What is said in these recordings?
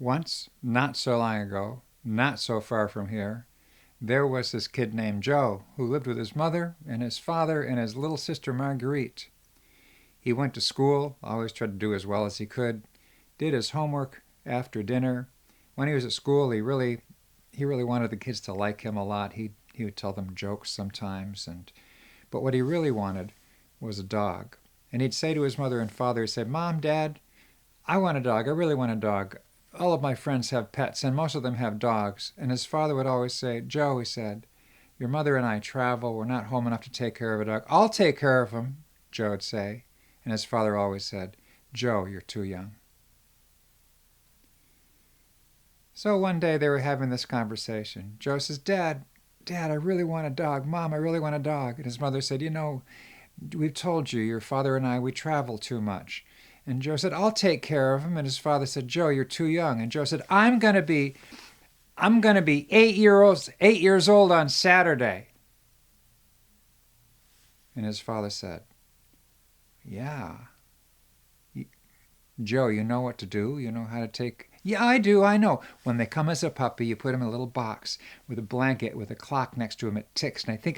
Once, not so long ago, not so far from here, there was this kid named Joe who lived with his mother and his father and his little sister Marguerite. He went to school, always tried to do as well as he could, did his homework after dinner. When he was at school, he really wanted the kids to like him a lot. He would tell them jokes sometimes, but what he really wanted was a dog. And he'd say to his mother and father, he'd say, "Mom, Dad, I want a dog. I really want a dog. All of my friends have pets, and most of them have dogs." And his father would always say, "Joe," he said, "your mother and I travel. We're not home enough to take care of a dog." "I'll take care of him," Joe would say. And his father always said, "Joe, you're too young." So one day they were having this conversation. Joe says, Dad, I really want a dog. Mom, I really want a dog." And his mother said, "We've told you, your father and I, we travel too much." And Joe said, "I'll take care of him." And his father said, "Joe, you're too young." And Joe said, I'm gonna be 8 years old on Saturday." And his father said, "Yeah, Joe, you know what to do? You know how to take..." "Yeah, I do, I know. When they come as a puppy, you put them in a little box with a blanket with a clock next to them. It ticks, and they think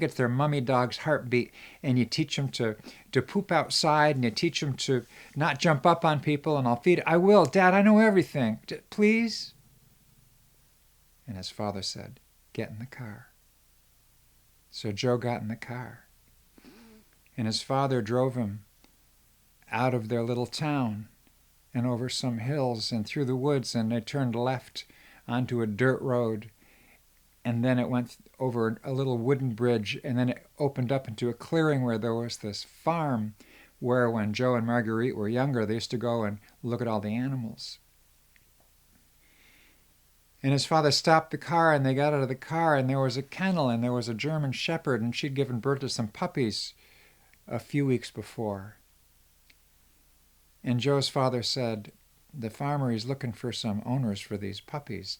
it's their mummy dog's heartbeat. And you teach them to poop outside, and you teach them to not jump up on people, and I'll feed it." "I will, Dad, I know everything. Please." And his father said, "Get in the car." So Joe got in the car, and his father drove him out of their little town and over some hills and through the woods, and they turned left onto a dirt road, and then it went over a little wooden bridge, and then it opened up into a clearing where there was this farm where, when Joe and Marguerite were younger, they used to go and look at all the animals. And his father stopped the car, and they got out of the car, and there was a kennel, and there was a German shepherd, and she'd given birth to some puppies a few weeks before. And Joe's father said, "The farmer is looking for some owners for these puppies.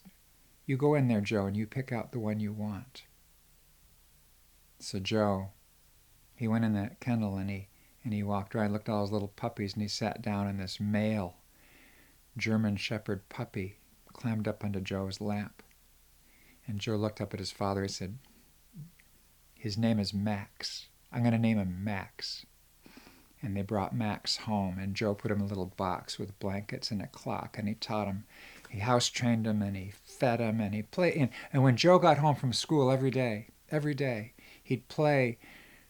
You go in there, Joe, and you pick out the one you want." So Joe, he went in that kennel, and he walked around, looked at all those little puppies, and he sat down, and this male German shepherd puppy climbed up onto Joe's lap. And Joe looked up at his father and said, "His name is Max. I'm going to name him Max." And they brought Max home, and Joe put him in a little box with blankets and a clock, and he taught him. He house-trained him, and he fed him, and he played. And when Joe got home from school every day, he'd play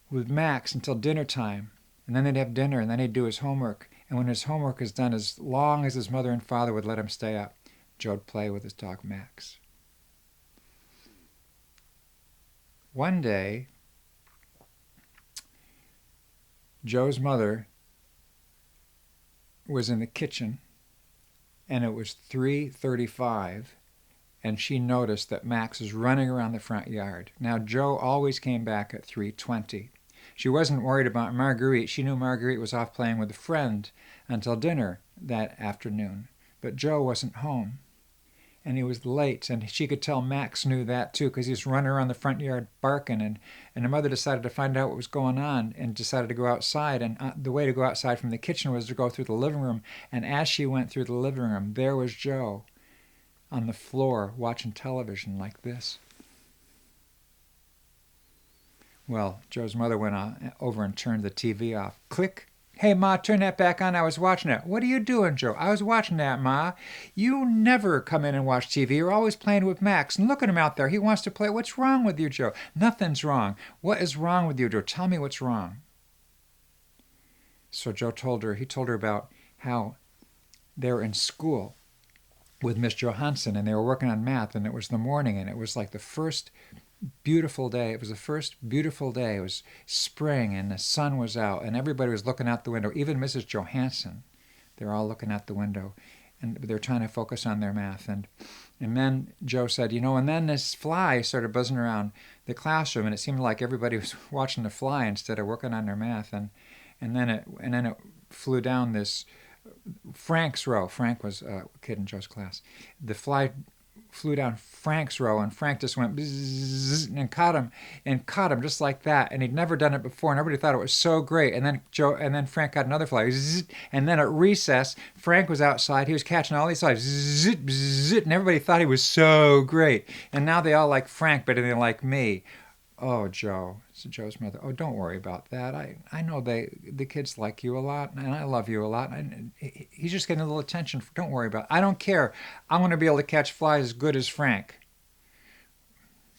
with Max until dinner time, and then they'd have dinner, and then he'd do his homework. And when his homework was done, as long as his mother and father would let him stay up, Joe'd play with his dog Max. One day, Joe's mother was in the kitchen, and it was 3:35, and she noticed that Max was running around the front yard. Now, Joe always came back at 3:20. She wasn't worried about Marguerite. She knew Marguerite was off playing with a friend until dinner that afternoon, but Joe wasn't home. And he was late, and she could tell Max knew that too, because he was running around the front yard barking, and her mother decided to find out what was going on and decided to go outside, and the way to go outside from the kitchen was to go through the living room, and as she went through the living room, there was Joe on the floor watching television like this. Well, Joe's mother went over and turned the TV off. Click. "Hey, Ma, turn that back on. I was watching it." "What are you doing, Joe?" "I was watching that, Ma." "You never come in and watch TV. You're always playing with Max. And look at him out there. He wants to play. What's wrong with you, Joe?" "Nothing's wrong." "What is wrong with you, Joe? Tell me what's wrong." So Joe told her about how they were in school with Miss Johansson, and they were working on math, and it was the morning, and it was like the first beautiful day. It was the first beautiful day. It was spring, and the sun was out, and everybody was looking out the window, even Mrs. Johansson. They're all looking out the window, and they're trying to focus on their math. And then Joe said, and then this fly started buzzing around the classroom, and it seemed like everybody was watching the fly instead of working on their math. And then it flew down this Frank's row. Frank was a kid in Joe's class. The fly flew down Frank's row, and Frank just went bzzz and caught him just like that. And he'd never done it before, and everybody thought it was so great. And then Frank got another fly, zzz, and then at recess, Frank was outside. He was catching all these flies, zzz, bzzz, and everybody thought he was so great. And now they all like Frank better than they like me. Oh, Joe, said Joe's mother. Oh, don't worry about that. I know the kids like you a lot, and I love you a lot. And he's just getting a little attention. Don't worry about it. I don't care. I want to be able to catch flies as good as Frank.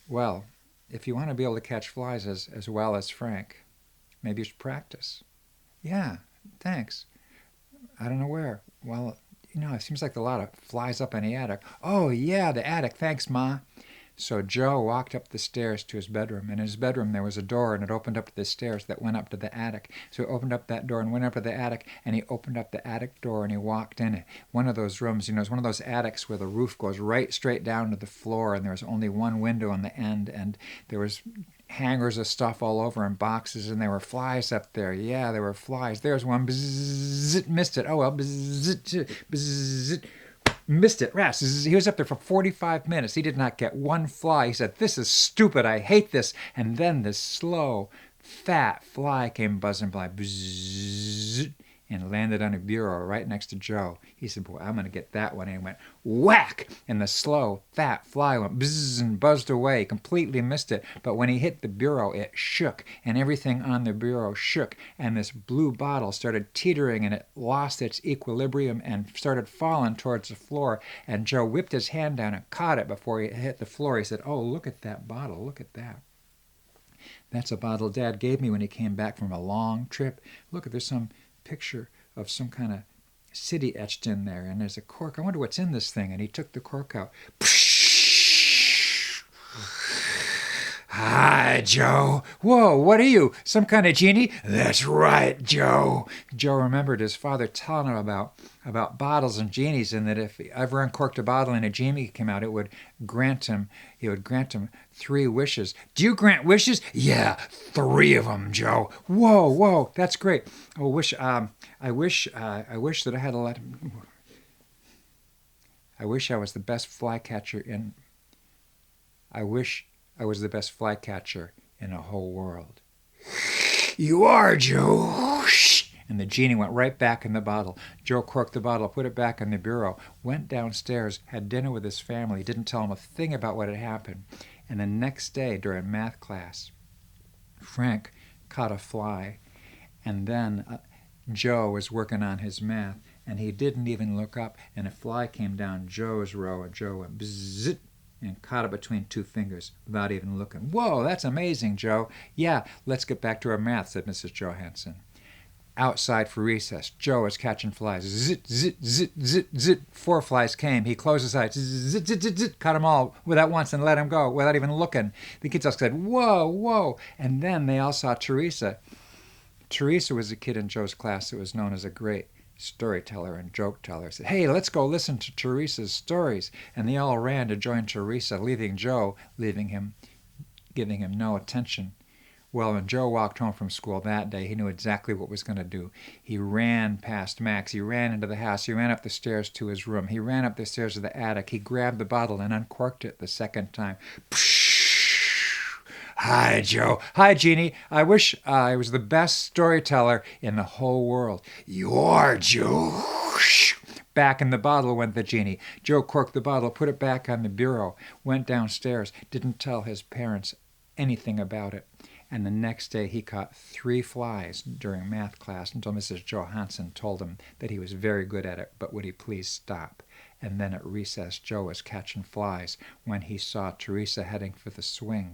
Well, if you want to be able to catch flies as well as Frank, maybe you should practice. Yeah, thanks. I don't know where. Well, it seems like a lot of flies up in the attic. Oh, yeah, the attic. Thanks, Ma. So Joe walked up the stairs to his bedroom. In his bedroom there was a door, and it opened up to the stairs that went up to the attic. So he opened up that door and went up to the attic, and he opened up the attic door and he walked in it. One of those rooms, it's one of those attics where the roof goes right straight down to the floor, and there's only one window on the end, and there was hangers of stuff all over and boxes, and there were flies up there. Yeah, there were flies. There's one. Bzzz, missed it. Oh, well. Bzzz, bzzz. Missed it. He was up there for 45 minutes. He did not get one fly. He said, "This is stupid. I hate this." And then this slow, fat fly came buzzing by. Bzzz, and landed on a bureau right next to Joe. He said, "Boy, I'm going to get that one." And he went whack, and the slow, fat fly went bzzz and buzzed away. He completely missed it. But when he hit the bureau, it shook, and everything on the bureau shook, and this blue bottle started teetering, and it lost its equilibrium and started falling towards the floor. And Joe whipped his hand down and caught it before it hit the floor. He said, "Oh, look at that bottle. Look at that. That's a bottle Dad gave me when he came back from a long trip. Look, there's some picture of some kind of city etched in there, and there's a cork. I wonder what's in this thing." And he took the cork out. "Hi, Joe." "Whoa, what are you? Some kind of genie?" "That's right, Joe." Joe remembered his father telling him about bottles and genies, and that if he ever uncorked a bottle and a genie came out, he would grant him 3 wishes. "Do you grant wishes?" "Yeah, 3 of them, Joe." Whoa, that's great. I wish that I had a lot. I wish I was the best flycatcher in. I wish I was the best flycatcher in the whole world. "You are, Joe." And the genie went right back in the bottle. Joe corked the bottle, put it back on the bureau, went downstairs, had dinner with his family, didn't tell them a thing about what had happened. And the next day during math class, Frank caught a fly, and then Joe was working on his math, and he didn't even look up, and a fly came down Joe's row, and Joe went bzzz and caught it between 2 fingers without even looking. "Whoa, that's amazing, Joe." "Yeah, let's get back to our math," said Mrs. Johansson. Outside for recess, Joe was catching flies. Zit, zit, zit, zit, zit. 4 flies came. He closed his eyes. Zit, zit, zit, zit. Caught them all at once and let him go without even looking. The kids all said, "Whoa." And then they all saw Teresa. Teresa was a kid in Joe's class that was known as a great storyteller and joke teller. Said, "Hey, let's go listen to Teresa's stories." And they all ran to join Teresa, leaving Joe, giving him no attention. Well, when Joe walked home from school that day, he knew exactly what was going to do. He ran past Max. He ran into the house. He ran up the stairs to his room. He ran up the stairs to the attic. He grabbed the bottle and uncorked it the second time. "Hi, Joe." "Hi, Genie. I wish I was the best storyteller in the whole world." "You are, Joe." Back in the bottle went the genie. Joe corked the bottle, put it back on the bureau, went downstairs, didn't tell his parents anything about it. And the next day he caught 3 flies during math class until Mrs. Johansson told him that he was very good at it, but would he please stop. And then at recess, Joe was catching flies when he saw Teresa heading for the swings.